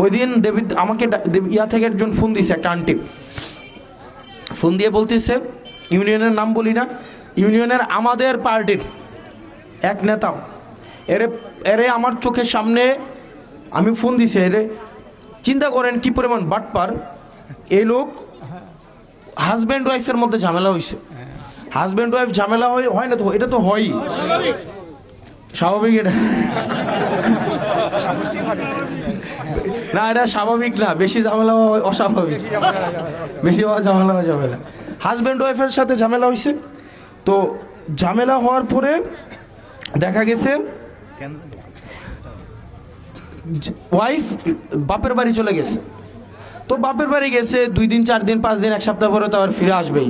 ওই দিন দেবী আমাকে ইয়া থেকে একজন ফোন দিছে, একটা আন্টি ফোন দিয়ে বলতেছে, ইউনিয়নের নাম বলি না, ইউনিয়নের আমাদের পার্টির এক নেতা, এরে আমার চোখের সামনে আমি ফোন দিছে, এরে চিন্তা করেন কি পরিমাণ বাটপার এই লোক। হাজব্যান্ড ওয়াইফের মধ্যে ঝামেলা হয়েছে, হাজব্যান্ড ওয়াইফ ঝামেলা হয় না তো, এটা তো হয়ই স্বাভাবিক, এটা না, এটা স্বাভাবিক না, বেশি ঝামেলা অস্বাভাবিক, বেশি ঝামেলা হওয়া যাবে না। হাজব্যান্ড ওয়াইফের সাথে ঝামেলা হয়েছে, তো ঝামেলা হওয়ার পরে দেখা গেছে ওয়াইফ বাপের বাড়ি চলে গেছে। তো বাপের বাড়ি গেছে 2 দিন 4 দিন 5 দিন 1 সপ্তাহ পরে তো আবার ফিরে আসবেই,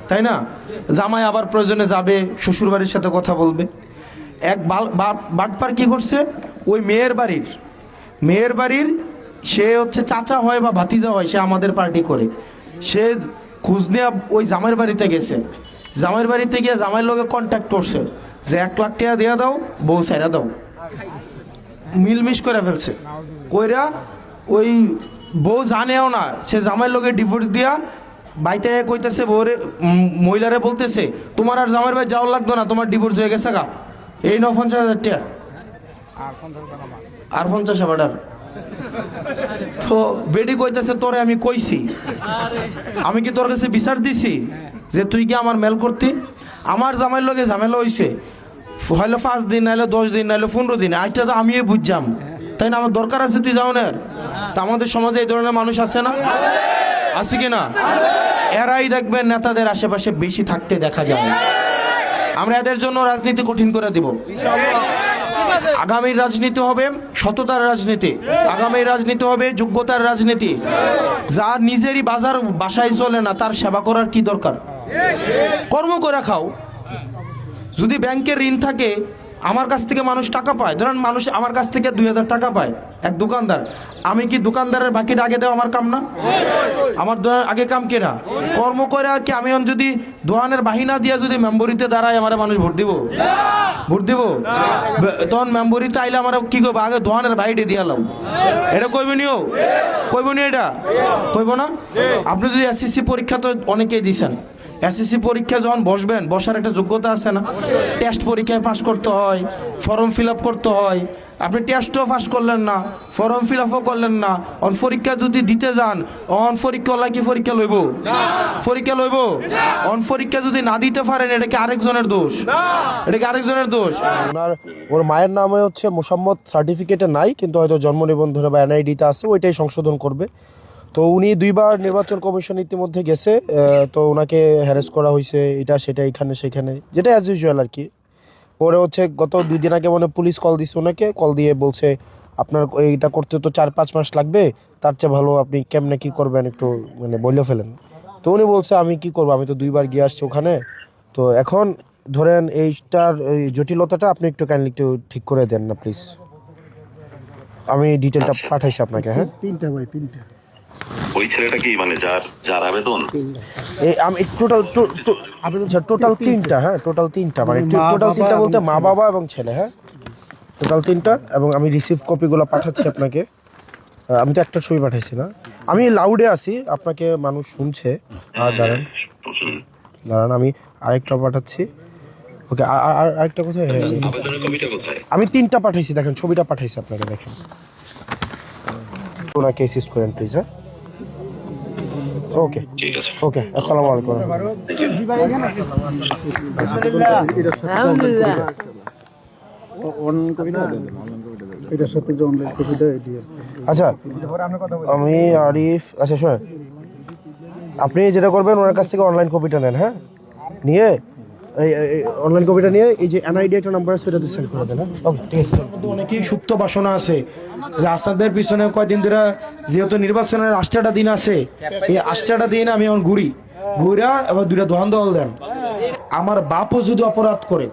তাই না? জামাই আবার প্রয়োজনে যাবে, শ্বশুর বাড়ির সাথে কথা বলবে। এক বাটপার কি করছে, ওই মেয়ের বাড়ির সে হচ্ছে চাচা হয় বা ভাতিজা হয়, সে আমাদের পার্টি করে, সে খোঁজ নিয়ে ওই জামাইয়ের বাড়িতে গেছে। জামাইয়ের বাড়িতে গিয়ে জামাইয়ের লোকে কন্ট্যাক্ট করছে যে 1 লাখ টাকা দিয়ে দাও, বউ ছাইরা দাও, মিলমিশ করে ফেলছে। কইরা ওই বউ জানেও না, সে জামাইয়ের লোকে ডিভোর্স দিয়া বাইতে কইতেছে, বউরে মহিলারে বলতেছে, তোমার আর জামাইয়ের বাড়ি যাওয়ার লাগতো না, তোমার ডিভোর্স হয়ে গেছে গা, এই 50,000 টাকা আর 50 বাটার। তো বেডি কইতেছে, তোরে আমি কইছি, আমি কি তোর কাছে বিচার দিছি যে তুই কি আমার মেল করতি? আমার জামাইয়ের লগে ঝামেলা হইছে, হইলো 5 দিন, নাইলে 10 দিন, নাইলে 15 দিন, আজটা তো আমিও বুঝলাম, তাই না? আমার দরকার আছে তুই যাও না? তা আমাদের সমাজে এই ধরনের মানুষ আছে না, আছে কি না? এরাই দেখবেন নেতাদের আশেপাশে বেশি থাকতে দেখা যায়। আমরা এদের জন্য রাজনীতি কঠিন করে দিব। আগামীর রাজনীতি হবে সততার রাজনীতি, আগামীর রাজনীতি হবে যোগ্যতার রাজনীতি। যার নিজেরই বাসায় চলে না, তার সেবা করার কি দরকার? কর্ম করে খাও। যদি ব্যাংকের ঋণ থাকে, আমার কাছ থেকে মানুষ টাকা পায়, ধরেন মানুষ আমার কাছ থেকে 2000 টাকা পায়, এক দোকানদার, আমি কি দোকানদারের বাকিটা আগে দেওয়া আমার কাম না? আমার আগে কাম কেনা কর্ম করে কি? আমি যদি দোকানের বাহিনা দিয়ে যদি মেম্বরিতে দাঁড়ায়, আমার মানুষ ভোট দিব? তখন মেম্বরিতে আইলে আমার কি করবো? আগে দোকানের বাইরে দিয়ালাম, এটা কইবনিও? এটা কইব না? আপনি যদি এসএসসি পরীক্ষা তো অনেকেই দিছেন, এসএসসি পরীক্ষা যখন বসবেন, বসার একটা যোগ্যতা আছে না? টেস্ট পরীক্ষায় পাস করতে হয়, ফর্ম ফিল আপ করতে হয়। আপনি টেস্টও পাস করলেন না, ফর্ম ফিল আপও করলেন না, অন পরীক্ষা যদি দিতে যান, অন পরীক্ষা কি পরীক্ষা লইব? অন পরীক্ষা যদি না দিতে পারেন, এটা কি আরেকজনের দোষ? ওর মায়ের নামে হচ্ছে মোসাম্মদ, সার্টিফিকেটে নাই, কিন্তু হয়তো জন্ম নিবন্ধনে বা এনআইডিতে আছে, ওইটাই সংশোধন করবে। তো উনি 2 বার নির্বাচন কমিশন ইতিমধ্যে গেছে, তো ওনাকে হ্যারাস করা হয়েছে, এটা সেটা, এখানে সেখানে, যেটা অ্যাজ ইউজুয়াল আর কি। পরে হচ্ছে গত 2 দিন আগে মানে পুলিশ কল দিছে ওনাকে, কল দিয়ে বলছে আপনার এইটা করতে তো 4-5 মাস লাগবে, তার চেয়ে ভালো আপনি কেমনে কি করবেন একটু মানে বলে ফেলেন। তো উনি বলছে আমি কি করবো, আমি তো 2 বার গিয়ে আসছি ওখানে। তো এখন ধরেন এইটার এই জটিলতাটা আপনি একটু কাইন্ডলি একটু ঠিক করে দেন না প্লিজ। আমি ডিটেলটা পাঠাইছি আপনাকে। হ্যাঁ, 3টা ভাই, 3টা। ওই ছেলেটা কি মানে যার আবেদন, এই আমি টোটাল 3টা। হ্যাঁ, টোটাল 3টা, মানে টোটাল 3টা বলতে মা বাবা এবং ছেলে। হ্যাঁ, টোটাল 3টা, এবং আমি রিসিভ কপিগুলো পাঠাচ্ছি আপনাকে। আমি তো একটা ছবি পাঠাইছি না, আমি লাউডে আছি, আপনাকে মানুষ শুনছে। দাঁড়ান আমি আরেকটা পাঠাচ্ছি। ওকে, আর আরেকটা কোথায়? আমি 3টা পাঠাইছি, দেখেন ছবিটা পাঠাইছি আপনাকে, দেখেন। ওনাকে অ্যাসিস্ট করেন প্লিজ। হ্যাঁ, ওকে ওকে, আসসালামু আলাইকুম। আচ্ছা, আমি আরিফ। আচ্ছা শোনেন, আপনি যেটা করবেন, ওনার কাছ থেকে অনলাইন কপিটা নেন। হ্যাঁ, নিয়ে এই অনলাইন কপিটা নিয়ে এই যে এনআইডি একটা নাম্বার আছে, সেটাতে সেন্ড করে দেন। ওকে, ঠিক আছে। অনেকেই সুপ্ত বাসনা আছে যে আসাদের পিছনে কয়দিন ধরে, যেহেতু নির্বাচনের 8টা দিন আছে, এই 8টা দিন আমি এখন ঘুরা এবার 2টা দোকান দল দেন। আমার বাপও যদি অপরাধ করে,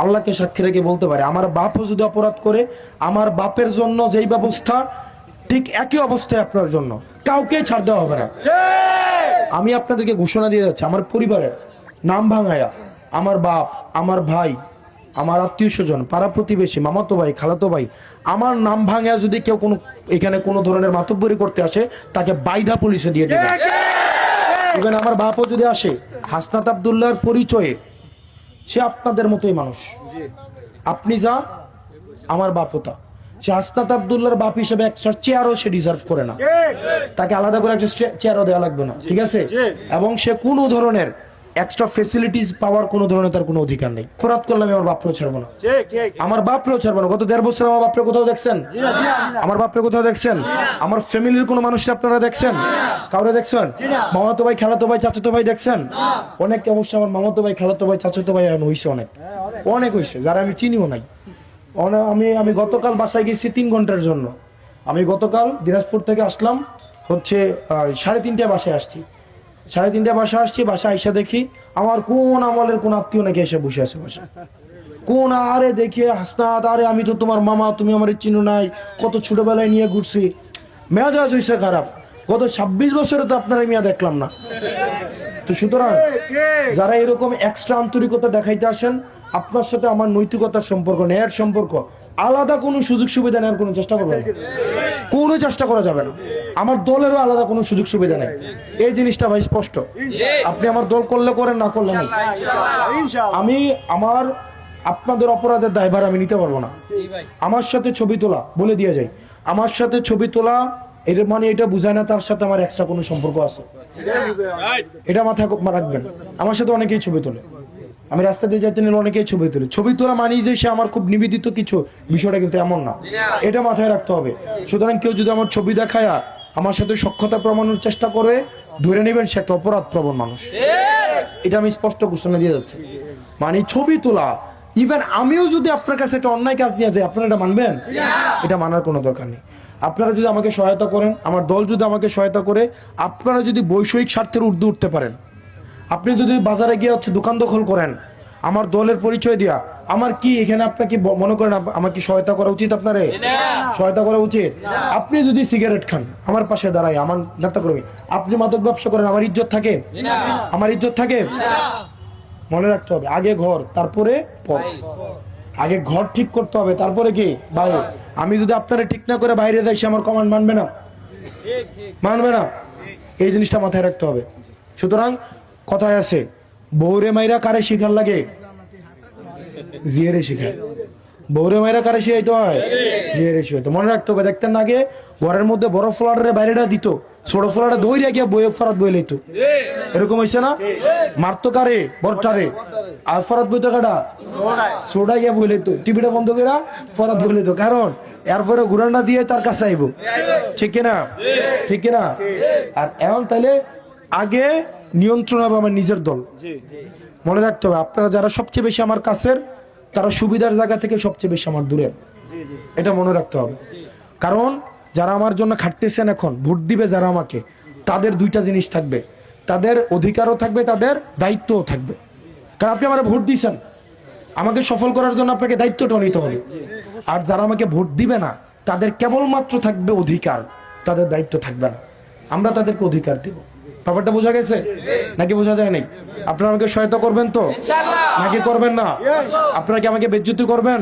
আল্লাহকে সাক্ষী রেখে বলতে পারে, আমার বাপও যদি অপরাধ করে, আমার বাপের জন্য যেই ব্যবস্থা, ঠিক একই অবস্থায় আপনার জন্য কাউকে ছাড় দেওয়া হবে না। আমি আপনাদেরকে ঘোষণা দিয়ে যাচ্ছি, আমার পরিবারের নাম ভাঙায়া আমার বাপ, আমার ভাই, আমার আত্মীয় স্বজন, পাড়া প্রতিবেশী, মামাতো ভাই, খালাতো ভাই, আমার নাম ভাঙা যদি কেউ কোনো এখানে কোনো ধরনের মাতব্বরি করতে আসে, তাকে বাইধা পুলিশে দিয়ে দেবে। ইভেন আমার বাপও যদি আসে, হাসনাত আব্দুল্লাহর পরিচয়ে সে আপনাদের মতোই মানুষ। আপনি যা, আমার বাপও তা। সে হাসনাত আব্দুল্লাহর বাপ হিসেবে একটা চেয়ারও সে ডিজার্ভ করে না, তাকে আলাদা করে একটা চেয়ারও দেওয়া লাগবে না, ঠিক আছে? এবং সে কোনো ধরনের এক্সট্রা ফেসিলিটিস পাওয়ার কোনো ধরনের তার কোনো অধিকার নেই। অপরাধ করলে আমি আমার বাপরেও ছাড়বো না, আমার বাপরেও ছাড়বো না। গত 1.5 বছর আমার বাপরে কোথাও দেখছেন? আমার বাপরে কোথাও দেখছেন? আমার ফ্যামিলির কোনো মানুষকে আপনারা দেখছেন? কাউরে দেখছেন? মামাতো ভাই, খালাতো ভাই, চাচাতো ভাই দেখছেন? অনেকে অবশ্য আমার মামাতো ভাই, খালাতো ভাই, চাচাতো ভাই এখন হইছে, অনেক হয়েছে, যারা আমি চিনিও নাই। আমি গতকাল বাসায় গেছি 3 ঘন্টার জন্য। আমি গতকাল দিনাজপুর থেকে আসলাম হচ্ছে 3:30টায় বাসায় আসছি। 3:30টায় বাসায় আসছি, বাসায় আইসা দেখি আমার কোন আমলের কোন আত্মীয় নাকি এসে বসে আছে বাসায়। কোন আরে দেখে হাসনাত, আরে আমি তো তোমার মামা, তুমি আমার চিনো নাই, কত ছোটবেলায় নিয়ে ঘুরছি। মেজাজ হইছে খারাপ, গত 26 বছরে তো আপনারা মিয়া দেখলাম না। তো সুতরাং যারা এরকম এক্সট্রা আন্তরিকতা দেখাইতে আসেন, আপনার সাথে আমার নৈতিকতার সম্পর্ক, ন্যায়ের সম্পর্ক, আলাদা কোনো সুযোগ সুবিধা নেওয়ার কোনো চেষ্টা করবেন না, কোনো চেষ্টা করা যাবে না। আমার দলেরও আলাদা কোনো সুযোগ সুবিধা নেই, এই জিনিসটা ভাই স্পষ্ট। আপনি আমার দল করলে করেন, না করলে নেই। আমি আপনাদের অপরাধের দায়ভার আমি নিতে পারবো না। আমার সাথে ছবি তোলা, বলে দিয়ে যাই, আমার সাথে ছবি তোলা এর মানে এটা বুঝায় না তার সাথে আমার এক্সট্রা কোনো সম্পর্ক আছে, এটা মাথায় রাখবেন। আমার সাথে অনেকেই ছবি তোলে, আমি রাস্তা দিয়ে যাইতে নিলে অনেকেই ছবি তোলে। ছবি তোলা মানেই যে সে আমার খুব নিবেদিত কিছু, বিষয়টা কিন্তু এমন না, এটা মাথায় রাখতে হবে। সুতরাং কেউ যদি আমার ছবি দেখায় আমার সাথে সখ্যতা প্রমাণের চেষ্টা করে, ধরে নেবেন সে একটা অপরাধ প্রবণ মানুষ। এটা আমি স্পষ্ট ঘোষণা দিয়ে যাচ্ছি। মানে ছবি তোলা, ইভেন আমিও যদি আপনার কাছে একটা অন্যায় কাজ নিয়ে যাই, আপনারা এটা মানবেন? এটা মানার কোনো দরকার নেই। আপনারা যদি আমাকে সহায়তা করেন, আমার দল যদি আমাকে সহায়তা করে, আপনারা যদি বৈষয়িক স্বার্থের ঊর্ধ্বে উঠতে পারেন, আপনি যদি বাজারে গিয়ে হচ্ছে দোকান দখল করেন আমার দলের পরিচয় দিয়া, আমার কি এখানে আপনার কি মনে করেন আমাকে সহায়তা করা উচিত? আপনারে সহায়তা করা উচিত? আপনি যদি সিগারেট খান, আমার পাশে দাঁড়ায়, আমার নেতা কর্মী, আপনি মাদক ব্যবসা করেন, আমার ইজ্জত থাকে? আমার ইজ্জত থাকে? মনে রাখতে হবে, আগে ঘর তারপরে পর। আগে ঘর ঠিক করতে হবে, তারপরে কি ভাই। আমি যদি আপনারা ঠিক না করে বাইরে যাই, সে আমার কমান্ড মানবে না, মানবে না। এই জিনিসটা মাথায় রাখতে হবে। সুতরাং কথায় আছে, বৌরে মাইরা কারে শিখার লাগে? জিয়ারে শিখায়। বৌরে মাইরা কারে শিখাইতে হয়? জিয়ারে শিখাইতে। মনে রাখতে হবে। দেখতেন না আগে ঘরের মধ্যে বড় ফ্লাডারে বাইরেটা দিত, ছোট ফ্লাডা দৌড়িয়া গিয়া বইয়ে ফরাত বই লইতো, এরকম হয়েছে না? মারতো কারে? বড়টারে। আর ফরাত বইতো কাটা? ছোটা গিয়া বই লইতো, টিভিটা বন্ধ করে ফরাত বই লইতো, কারণ এরপরে ঘুরান্ডা দিয়ে তার কাছে আইব, ঠিক কিনা? ঠিক কিনা? আর এখন তাইলে আগে নিয়ন্ত্রণ হবে আমার নিজের দল। মনে রাখতে হবে, আপনারা যারা সবচেয়ে বেশি আমার কাছের, তারা সুবিধার জায়গা থেকে সবচেয়ে বেশি আমার দূরের, এটা মনে রাখতে হবে। কারণ যারা আমার জন্য খাটতেছেন, এখন ভোট দিবে যারা আমাকে, তাদের 2টা জিনিস থাকবে, তাদের অধিকারও থাকবে, তাদের দায়িত্বও থাকবে। কারণ আপনি আমার ভোট দিয়েছেন, আমাকে সফল করার জন্য আপনাকে দায়িত্বটা নিতে হবে। আর যারা আমাকে ভোট দিবে না, তাদের কেবলমাত্র থাকবে অধিকার, তাদের দায়িত্ব থাকবে না। আমরা তাদেরকে অধিকার দেব। ব্যাপারটা বোঝা গেছে নাকি বোঝা যায় নাই? আপনারা আমাকে সহায়তা করবেন তো, নাকি করবেন না? আপনারা কি আমাকে বেজ্জতি করবেন?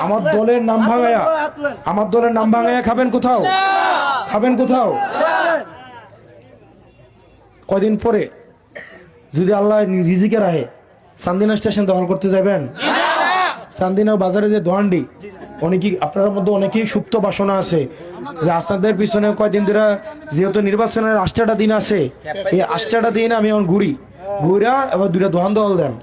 আমার দলের নাম ভাঙায়া, আমার দলের নাম ভাঙায়া খাবেন কোথাও? খাবেন কোথাও? কয়দিন পরে যদি আল্লাহ রিজিকে রাহে, চান্দিনা স্টেশন দখল করতে যাবেন? চান্দিনা বাজারে যে দোহান্ডি, অনেকেই আপনার মধ্যে অনেকেই সুপ্ত বাসনা আছে যে আস্তাদের পিছনে কয়দিন ধরে, যেহেতু নির্বাচনের 8টা দিন আছে, এই 8টা দিন আমি এখন ঘুরা এবার 2টা দোকান দল দেন।